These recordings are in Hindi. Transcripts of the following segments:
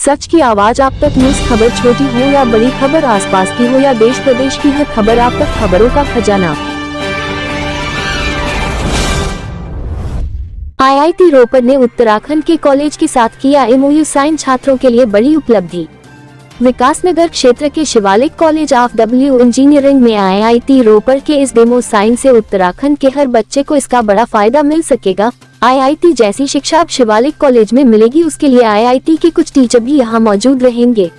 सच की आवाज आप तक। न्यूज खबर छोटी हो या बड़ी खबर, आसपास की हो या देश प्रदेश की हर खबर आप तक। खबरों का खजाना। आईआईटी रोपड़ ने उत्तराखंड के कॉलेज के साथ किया एमओयू साइन। छात्रों के लिए बड़ी उपलब्धि। विकासनगर क्षेत्र के Shivalik college of W engineering में आईआईटी रोपड़ के इस डेमो साइन से उत्तराखंड के हर बच्चे को इसका बड़ा फायदा मिल सकेगा। आईआईटी जैसी शिक्षा अब शिवालिक कॉलेज में मिलेगी, उसके लिए आईआईटी के कुछ टीचर भी यहाँ मौजूद रहेंगे।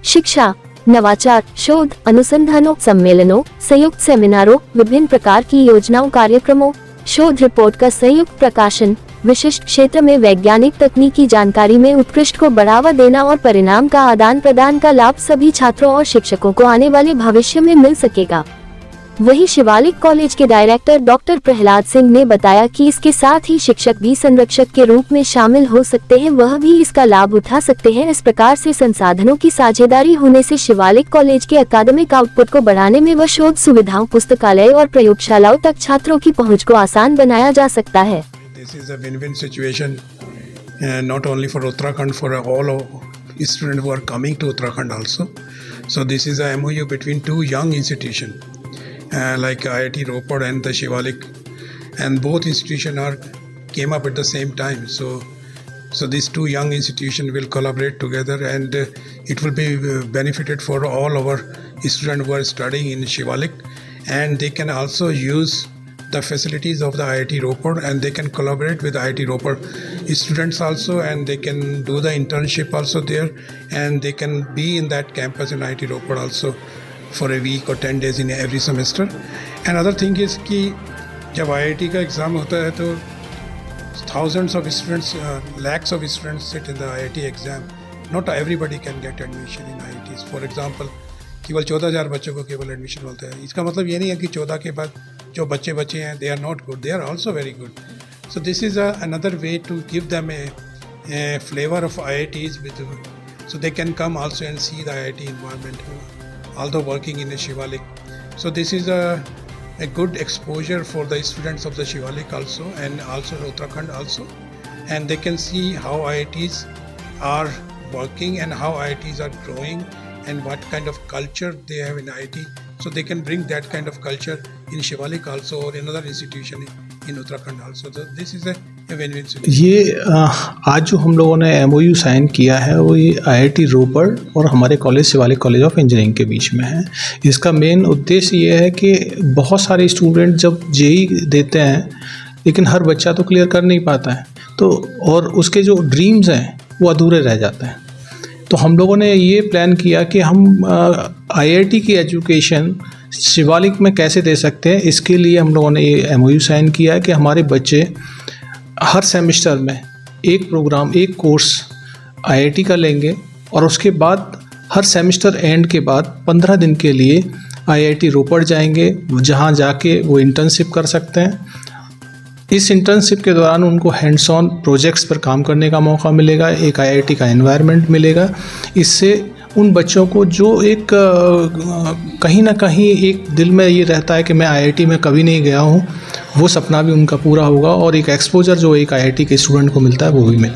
शिक्षा, नवाचार, शोध, अनुसंधानों, सम्मेलनों, संयुक्त सेमिनारों, विभिन्न प्रकार की योजनाओं, कार्यक्रमों, शोध रिपोर्ट का संयुक्त प्रकाशन, विशिष्ट क्षेत्र में वैज्ञानिक तकनीकी जानकारी में उत्कृष्ट को बढ़ावा देना और परिणाम का आदान प्रदान का लाभ सभी छात्रों और शिक्षकों को आने वाले भविष्य में मिल सकेगा। वहीं शिवालिक कॉलेज के डायरेक्टर डॉक्टर प्रहलाद सिंह ने बताया कि इसके साथ ही शिक्षक भी संरक्षक के रूप में शामिल हो सकते हैं, वह भी इसका लाभ उठा सकते हैं। इस प्रकार से संसाधनों की साझेदारी होने से शिवालिक कॉलेज के अकादमिक आउटपुट को बढ़ाने में व शोध सुविधाओं, पुस्तकालय और प्रयोगशालाओं तक छात्रों की पहुँच को आसान बनाया जा सकता है। This is a win-win situation, not only for Uttarakhand, for all students who are coming to Uttarakhand also. So this is a MOU between two young institutions like IIT Ropar and the Shivalik, and both institutions came up at the same time. So these two young institutions will collaborate together, and it will be benefited for all our students who are studying in Shivalik, and they can also use the facilities of the IIT Ropar, and they can collaborate with IIT Ropar students also, and they can do the internship also there, and they can be in that campus in IIT Ropar also for a week or 10 days in every semester. Another thing is कि जब IIT का एग्ज़ाम होता है तो thousands of students, lakhs of students sit in the IIT exam. Not everybody can get admission in IITs. For example, केवल 14,000 बच्चों को केवल एडमिशन मिलता है। इसका मतलब ये नहीं है कि 14 के बाद जो बच्चे हैं they are not good, they are also very good. So this is another way to give them a flavor of IITs so they can come also and see the IIT environment, although working in a Shivalik. So this is a good exposure for the students of the Shivalik also, and also Uttarakhand also, and they can see how IITs are working and how IITs are growing and what kind of culture they have in IIT. So they can bring that kind of culture in Shivalik also, or in another institution in Uttarakhand also. So this is a win-win solution. ये आज जो हम लोगों ने एमओयू साइन किया है वो ये आईआईटी रोपड़ और हमारे college Shivalik college of engineering के बीच में है। इसका मेन उद्देश्य ये है कि बहुत सारे स्टूडेंट जब जेई देते हैं लेकिन हर बच्चा तो क्लियर कर नहीं पाता है, तो और उसके जो ड्रीम्स हैं वो अधूरे रह जाते हैं। तो हम लोगों ने ये प्लान किया कि हम आईआईटी की एजुकेशन शिवालिक में कैसे दे सकते हैं। इसके लिए हम लोगों ने ये एमओयू साइन किया है कि हमारे बच्चे हर सेमेस्टर में एक प्रोग्राम, एक कोर्स आईआईटी का लेंगे और उसके बाद हर सेमेस्टर एंड के बाद 15 दिन के लिए आईआईटी रोपड़ जाएंगे, जहां जाके वो इंटर्नशिप कर सकते हैं। इस इंटर्नशिप के दौरान उनको हैंड्स ऑन प्रोजेक्ट्स पर काम करने का मौका मिलेगा, एक आईआईटी का एनवायरनमेंट मिलेगा। इससे उन बच्चों को जो एक कहीं ना कहीं एक दिल में ये रहता है कि मैं आईआईटी में कभी नहीं गया हूँ, वो सपना भी उनका पूरा होगा और एक एक्सपोजर जो एक आईआईटी के स्टूडेंट को मिलता है वो भी मिलेगा।